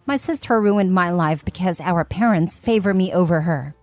My sister ruined my life because our parents favor me over her.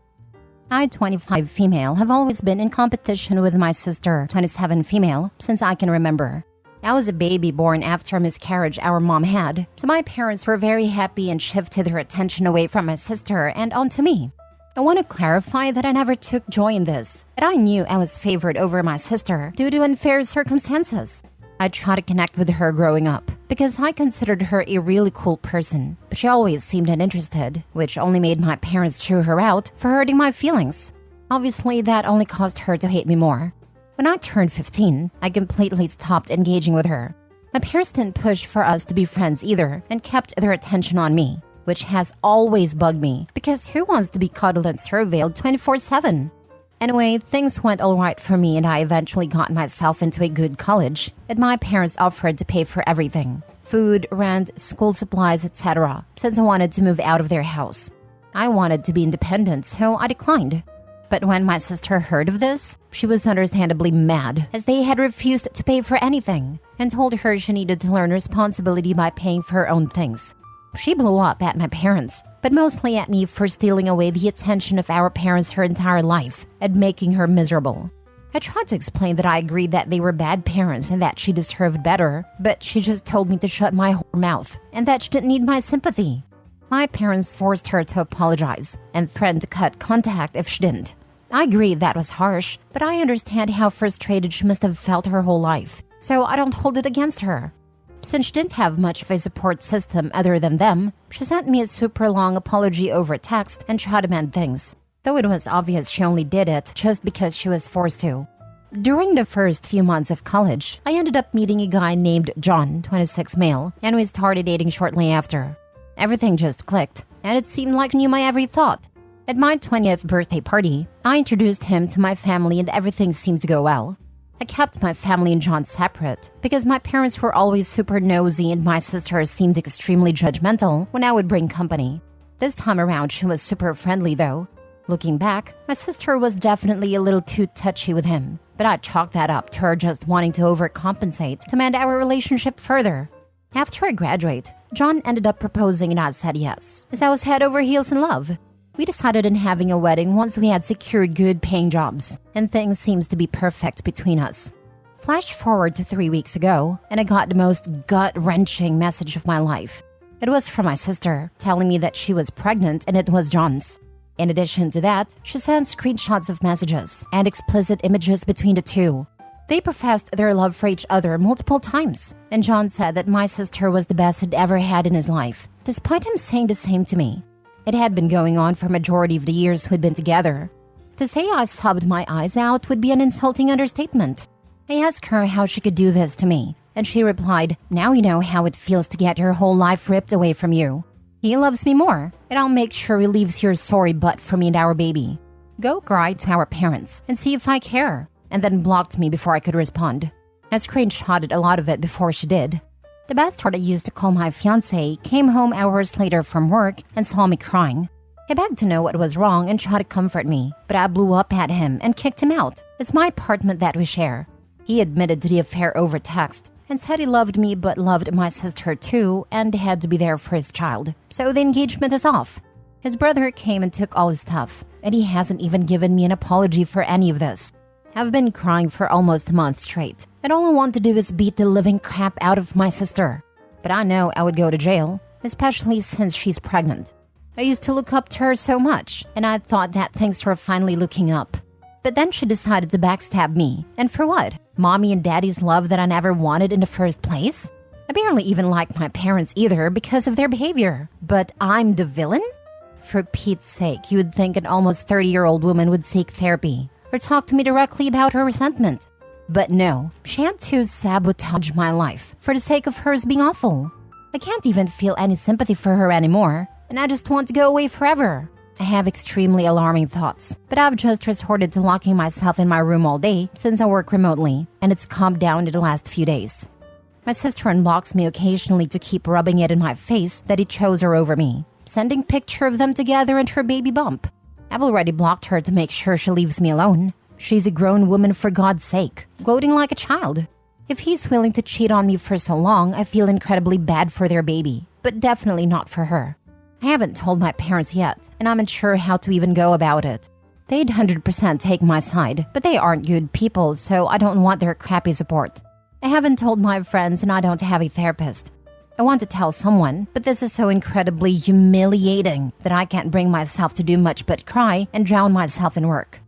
I, 25 female, have always been in competition with my sister, 27 female, since I can remember. I was a baby born after a miscarriage our mom had, so my parents were very happy and shifted their attention away from my sister and onto me. I want to clarify that I never took joy in this, but I knew I was favored over my sister due to unfair circumstances. I tried to connect with her growing up because I considered her a really cool person, but she always seemed uninterested, which only made my parents chew her out for hurting my feelings. Obviously, that only caused her to hate me more. When I turned 15, I completely stopped engaging with her. My parents didn't push for us to be friends either and kept their attention on me, which has always bugged me because who wants to be cuddled and surveilled 24/7? Anyway, things went alright for me and I eventually got myself into a good college, and my parents offered to pay for everything: food, rent, school supplies, etc., since I wanted to move out of their house. I wanted to be independent, so I declined. But when my sister heard of this, she was understandably mad, as they had refused to pay for anything and told her she needed to learn responsibility by paying for her own things. She blew up at my parents, but mostly at me for stealing away the attention of our parents her entire life and making her miserable. I tried to explain that I agreed that they were bad parents and that she deserved better, but she just told me to shut my whole mouth and that she didn't need my sympathy. My parents forced her to apologize and threatened to cut contact if she didn't. I agree that was harsh, but I understand how frustrated she must have felt her whole life, so I don't hold it against her. Since she didn't have much of a support system other than them, she sent me a super long apology over text and tried to mend things, though it was obvious she only did it just because she was forced to. During the first few months of college, I ended up meeting a guy named John, 26 male, and we started dating shortly after. Everything just clicked, and it seemed like he knew my every thought. At my 20th birthday party, I introduced him to my family and everything seemed to go well. I kept my family and John separate because my parents were always super nosy and my sister seemed extremely judgmental when I would bring company. This time around, she was super friendly though. Looking back, my sister was definitely a little too touchy with him, but I chalked that up to her just wanting to overcompensate to mend our relationship further. After I graduate, John ended up proposing and I said yes, as I was head over heels in love. We decided on having a wedding once we had secured good paying jobs, and things seems to be perfect between us. Flash forward to 3 weeks ago, and I got the most gut-wrenching message of my life. It was from my sister, telling me that she was pregnant and it was John's. In addition to that, she sent screenshots of messages and explicit images between the two. They professed their love for each other multiple times, and John said that my sister was the best he'd ever had in his life, despite him saying the same to me. It had been going on for a majority of the years we'd been together. To say I sobbed my eyes out would be an insulting understatement. I asked her how she could do this to me, and she replied, "Now you know how it feels to get your whole life ripped away from you. He loves me more, and I'll make sure he leaves your sorry butt for me and our baby. Go cry to our parents and see if I care," and then blocked me before I could respond. I screenshotted a lot of it before she did. The best part I used to call my fiancé came home hours later from work and saw me crying. He begged to know what was wrong and tried to comfort me, but I blew up at him and kicked him out. It's my apartment that we share. He admitted to the affair over text and said he loved me but loved my sister too and had to be there for his child, so the engagement is off. His brother came and took all his stuff, and he hasn't even given me an apology for any of this. I've been crying for almost a month straight, and all I want to do is beat the living crap out of my sister. But I know I would go to jail, especially since she's pregnant. I used to look up to her so much, and I thought that things were finally looking up. But then she decided to backstab me, and for what? Mommy and daddy's love that I never wanted in the first place? I barely even liked my parents either because of their behavior. But I'm the villain? For Pete's sake, you would think an almost 30-year-old woman would seek therapy or talk to me directly about her resentment. But no, she had to sabotage my life for the sake of hers being awful. I can't even feel any sympathy for her anymore, and I just want to go away forever. I have extremely alarming thoughts, but I've just resorted to locking myself in my room all day since I work remotely, and it's calmed down in the last few days. My sister unblocks me occasionally to keep rubbing it in my face that he chose her over me, sending picture of them together and her baby bump. I've already blocked her to make sure she leaves me alone. She's a grown woman for God's sake, gloating like a child. If he's willing to cheat on me for so long, I feel incredibly bad for their baby. but definitely not for her. I haven't told my parents yet, and I'm unsure how to even go about it. They'd 100% take my side, but they aren't good people, so I don't want their crappy support. I haven't told my friends, and I don't have a therapist. I want to tell someone, but this is so incredibly humiliating that I can't bring myself to do much but cry and drown myself in work.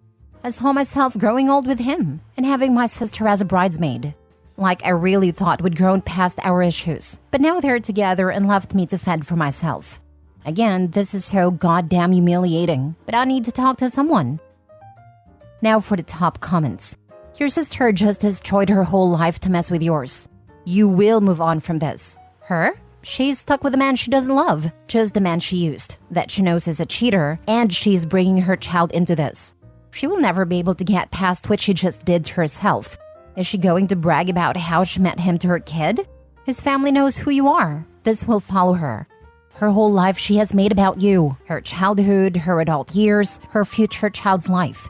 I saw myself growing old with him and having my sister as a bridesmaid. Like I really thought we'd grown past our issues, but now they're together and left me to fend for myself. Again, this is so goddamn humiliating, but I need to talk to someone. Now for the top comments. Your sister just destroyed her whole life to mess with yours. You will move on from this. Her? She's stuck with a man she doesn't love, just the man she used, that she knows is a cheater, and she's bringing her child into this. She will never be able to get past what she just did to herself. Is she going to brag about how she met him to her kid? His family knows who you are. This will follow her. Her whole life she has made about you, her childhood, her adult years, her future child's life.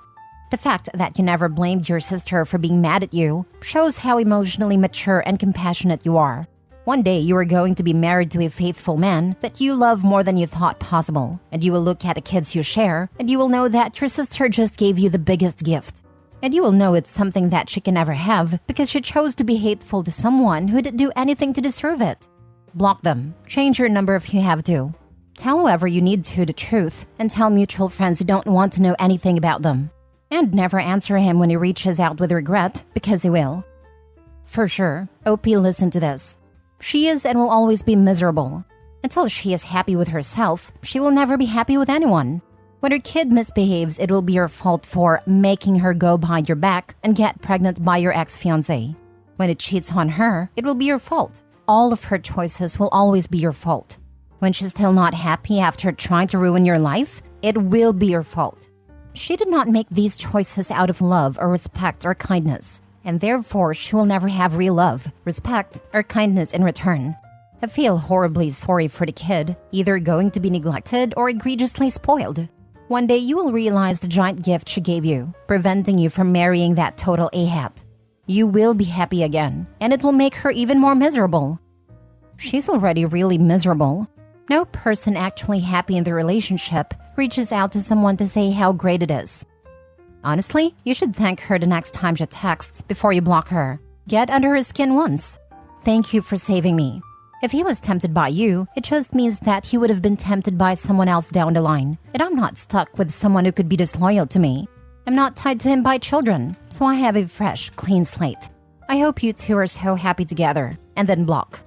The fact that you never blamed your sister for being mad at you shows how emotionally mature and compassionate you are. One day you are going to be married to a faithful man that you love more than you thought possible, and you will look at the kids you share, and you will know that your sister just gave you the biggest gift. And you will know it's something that she can never have because she chose to be hateful to someone who didn't do anything to deserve it. Block them. Change your number if you have to. Tell whoever you need to the truth, and tell mutual friends who don't want to know anything about them. And never answer him when he reaches out with regret, because he will. For sure, OP, listen to this. She is and will always be miserable. Until she is happy with herself, she will never be happy with anyone. When her kid misbehaves, it will be your fault for making her go behind your back and get pregnant by your ex-fiancé. When it cheats on her, it will be your fault. All of her choices will always be your fault. When she's still not happy after trying to ruin your life, it will be your fault. She did not make these choices out of love or respect or kindness, and therefore she will never have real love, respect, or kindness in return. I feel horribly sorry for the kid, either going to be neglected or egregiously spoiled. One day you will realize the giant gift she gave you, preventing you from marrying that total a-hat. You will be happy again, and it will make her even more miserable. She's already really miserable. No person actually happy in the relationship reaches out to someone to say how great it is. Honestly, you should thank her the next time she texts before you block her. Get under her skin once. Thank you for saving me. If he was tempted by you, it just means that he would have been tempted by someone else down the line, and I'm not stuck with someone who could be disloyal to me. I'm not tied to him by children, so I have a fresh, clean slate. I hope you two are so happy together, and then block.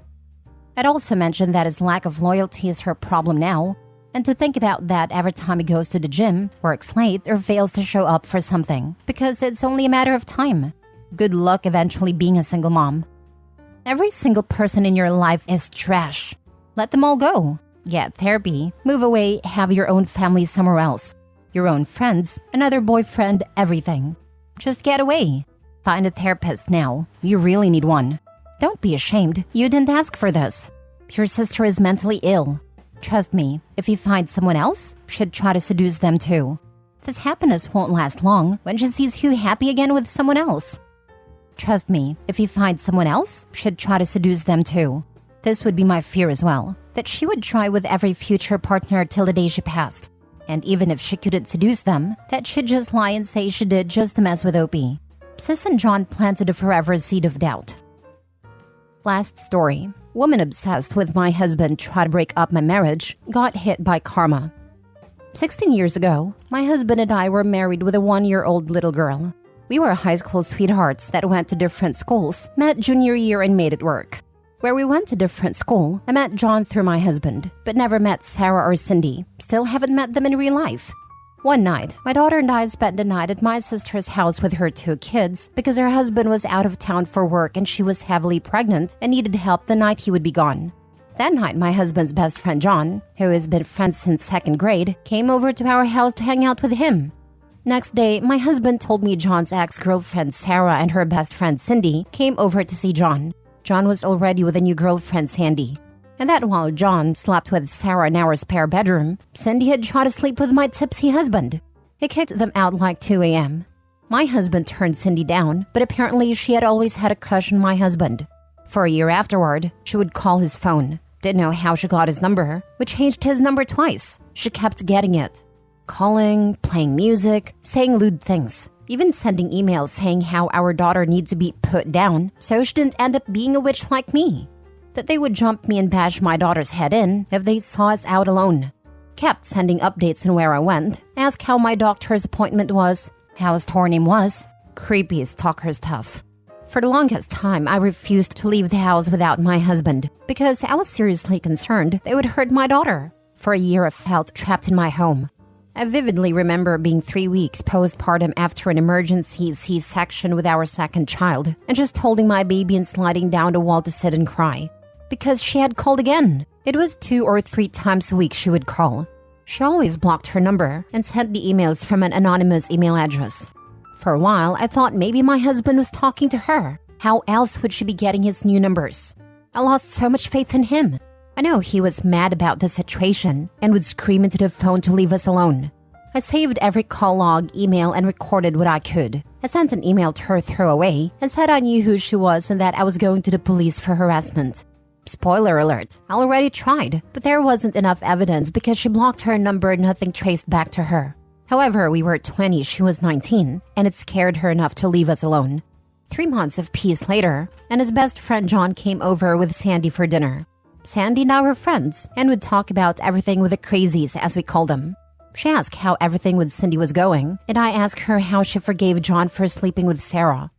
I'd also mention that his lack of loyalty is her problem now, and to think about that every time he goes to the gym, works late, or fails to show up for something, because it's only a matter of time. Good luck eventually being a single mom. Every single person in your life is trash. Let them all go. Get therapy, move away, have your own family somewhere else. Your own friends, another boyfriend, everything. Just get away. Find a therapist now. You really need one. Don't be ashamed. You didn't ask for this. Your sister is mentally ill. Trust me, if you find someone else, she'd try to seduce them too. This happiness won't last long when she sees you happy again with someone else. Trust me, if you find someone else, she'd try to seduce them too. This would be my fear as well, that she would try with every future partner till the day she passed. And even if she couldn't seduce them, that she'd just lie and say she did just to mess with Opie. Sis and John planted a forever seed of doubt. Last story. Woman obsessed with my husband tried to break up my marriage, got hit by karma. 16 years ago, my husband and I were married with a 1-year-old little girl. We were high school sweethearts that went to different schools, met junior year and made it work. Where we went to different school, I met John through my husband, but never met Sarah or Cindy. Still haven't met them in real life. One night, my daughter and I spent the night at my sister's house with her 2 kids because her husband was out of town for work and she was heavily pregnant and needed help the night he would be gone. That night, my husband's best friend John, who has been friends since 2nd grade, came over to our house to hang out with him. Next day, my husband told me John's ex-girlfriend Sarah and her best friend Cindy came over to see John. John was already with a new girlfriend, Sandy. And that while John slept with Sarah in our spare bedroom, Cindy had tried to sleep with my tipsy husband. He kicked them out like 2 a.m. My husband turned Cindy down, but apparently she had always had a crush on my husband. For a year afterward, she would call his phone. Didn't know how she got his number. We changed his number twice. She kept getting it. Calling, playing music, saying lewd things. Even sending emails saying how our daughter needs to be put down so she didn't end up being a witch like me. That they would jump me and bash my daughter's head in if they saw us out alone. Kept sending updates on where I went, asked how my doctor's appointment was, how his tour name was. Creepy stalker stuff. For the longest time, I refused to leave the house without my husband because I was seriously concerned they would hurt my daughter. For a year, I felt trapped in my home. I vividly remember being 3 weeks postpartum after an emergency C-section with our second child and just holding my baby and sliding down the wall to sit and cry. Because she had called again. It was 2 or 3 times a week she would call. She always blocked her number and sent the emails from an anonymous email address. For a while, I thought maybe my husband was talking to her. How else would she be getting his new numbers? I lost so much faith in him. I know he was mad about the situation and would scream into the phone to leave us alone. I saved every call log, email, and recorded what I could. I sent an email to her throwaway and said I knew who she was and that I was going to the police for harassment. Spoiler alert, I already tried, but there wasn't enough evidence because she blocked her number and nothing traced back to her. However, we were 20, she was 19, and it scared her enough to leave us alone. 3 months of peace later, and his best friend John came over with Sandy for dinner. Sandy and I were friends and would talk about everything with the crazies, as we called them. She asked how everything with Cindy was going, and I asked her how she forgave John for sleeping with Sarah.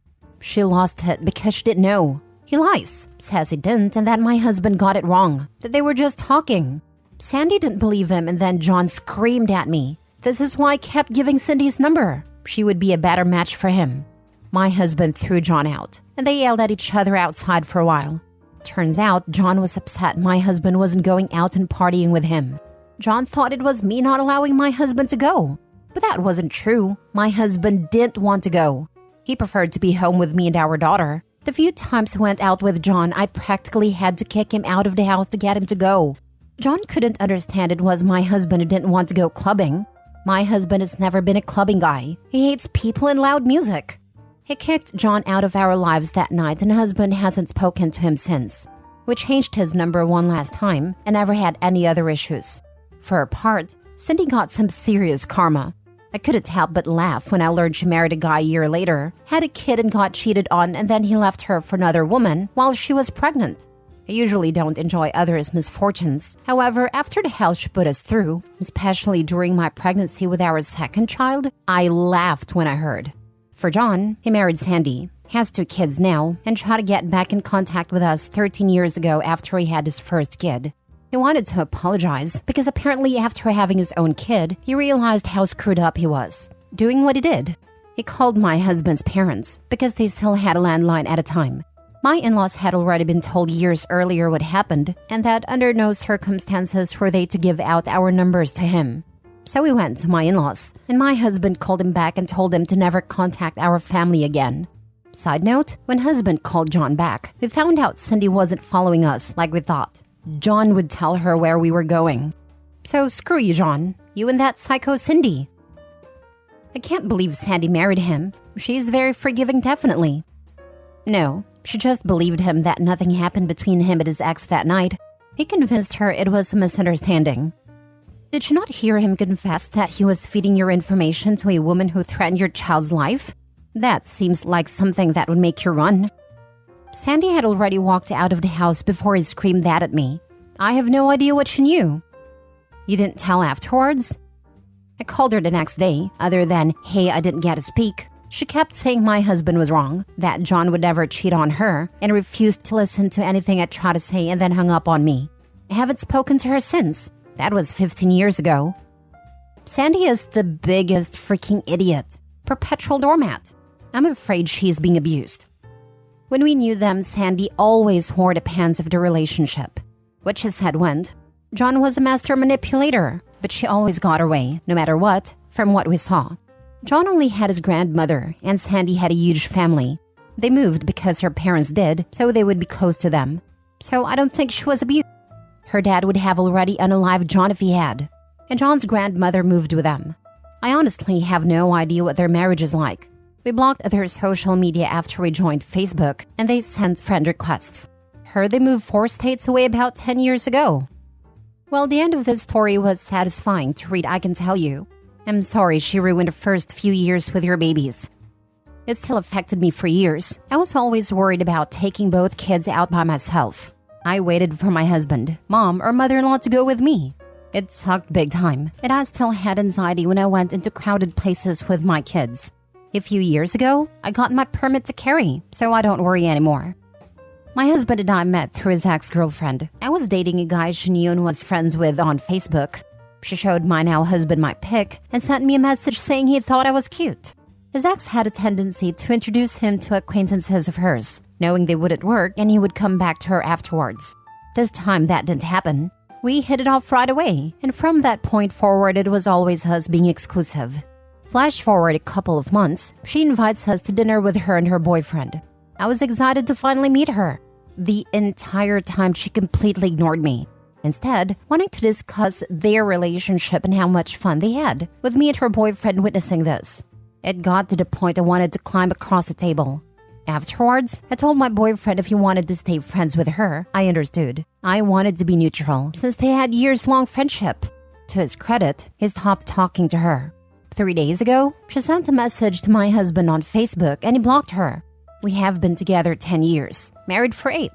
She lost it because she didn't know. He lies, says he didn't, and that my husband got it wrong, that they were just talking. Sandy didn't believe him, and then John screamed at me. This is why I kept giving Cindy's number. She would be a better match for him. My husband threw John out, and they yelled at each other outside for a while. Turns out, John was upset my husband wasn't going out and partying with him. John thought it was me not allowing my husband to go. But that wasn't true. My husband didn't want to go. He preferred to be home with me and our daughter. The few times I went out with John, I practically had to kick him out of the house to get him to go. John couldn't understand it was my husband who didn't want to go clubbing. My husband has never been a clubbing guy. He hates people and loud music. He kicked John out of our lives that night and husband hasn't spoken to him since. We changed his number one last time and never had any other issues. For her part, Cindy got some serious karma. I couldn't help but laugh when I learned she married a guy a year later, had a kid and got cheated on, and then he left her for another woman while she was pregnant. I usually don't enjoy others' misfortunes. However, after the hell she put us through, especially during my pregnancy with our second child, I laughed when I heard. For John, he married Sandy, has 2 kids now, and tried to get back in contact with us 13 years ago after he had his first kid. He wanted to apologize because apparently after having his own kid, he realized how screwed up he was, doing what he did. He called my husband's parents because they still had a landline at a time. My in-laws had already been told years earlier what happened and that under no circumstances were they to give out our numbers to him. So we went to my in-laws, and my husband called him back and told him to never contact our family again. Side note, when husband called John back, we found out Cindy wasn't following us like we thought. John would tell her where we were going. So screw you, John. You and that psycho Cindy. I can't believe Sandy married him. She's very forgiving, definitely. No, she just believed him that nothing happened between him and his ex that night. He convinced her it was a misunderstanding. Did you not hear him confess that he was feeding your information to a woman who threatened your child's life? That seems like something that would make you run. Sandy had already walked out of the house before he screamed that at me. I have no idea what she knew. You didn't tell afterwards? I called her the next day, other than, hey, I didn't get to speak. She kept saying my husband was wrong, that John would never cheat on her, and refused to listen to anything I tried to say and then hung up on me. I haven't spoken to her since. That was 15 years ago. Sandy is the biggest freaking idiot. Perpetual doormat. I'm afraid she's being abused. When we knew them, Sandy always wore the pants of the relationship. What she said went. John was a master manipulator, but she always got her way, no matter what, from what we saw. John only had his grandmother, and Sandy had a huge family. They moved because her parents did, so they would be close to them. So I don't think she was abused. Her dad would have already unalived John if he had. And John's grandmother moved with them. I honestly have no idea what their marriage is like. We blocked their social media after we joined Facebook, and they sent friend requests. Heard they moved 4 states away about 10 years ago. Well, the end of this story was satisfying to read, I can tell you. I'm sorry she ruined the first few years with your babies. It still affected me for years. I was always worried about taking both kids out by myself. I waited for my husband, mom, or mother-in-law to go with me. It sucked big time, and I still had anxiety when I went into crowded places with my kids. A few years ago, I got my permit to carry, so I don't worry anymore. My husband and I met through his ex-girlfriend. I was dating a guy she knew and was friends with on Facebook. She showed my now husband my pic and sent me a message saying he thought I was cute. His ex had a tendency to introduce him to acquaintances of hers, knowing they wouldn't work and he would come back to her afterwards. This time that didn't happen. We hit it off right away, and from that point forward it was always us being exclusive. Flash forward a couple of months, she invites us to dinner with her and her boyfriend. I was excited to finally meet her. The entire time she completely ignored me, instead wanting to discuss their relationship and how much fun they had, with me and her boyfriend witnessing this. It got to the point I wanted to climb across the table. Afterwards, I told my boyfriend if he wanted to stay friends with her, I understood. I wanted to be neutral, since they had years-long friendship. To his credit, he stopped talking to her. 3 days ago, she sent a message to my husband on Facebook and he blocked her. We have been together 10 years, married for 8.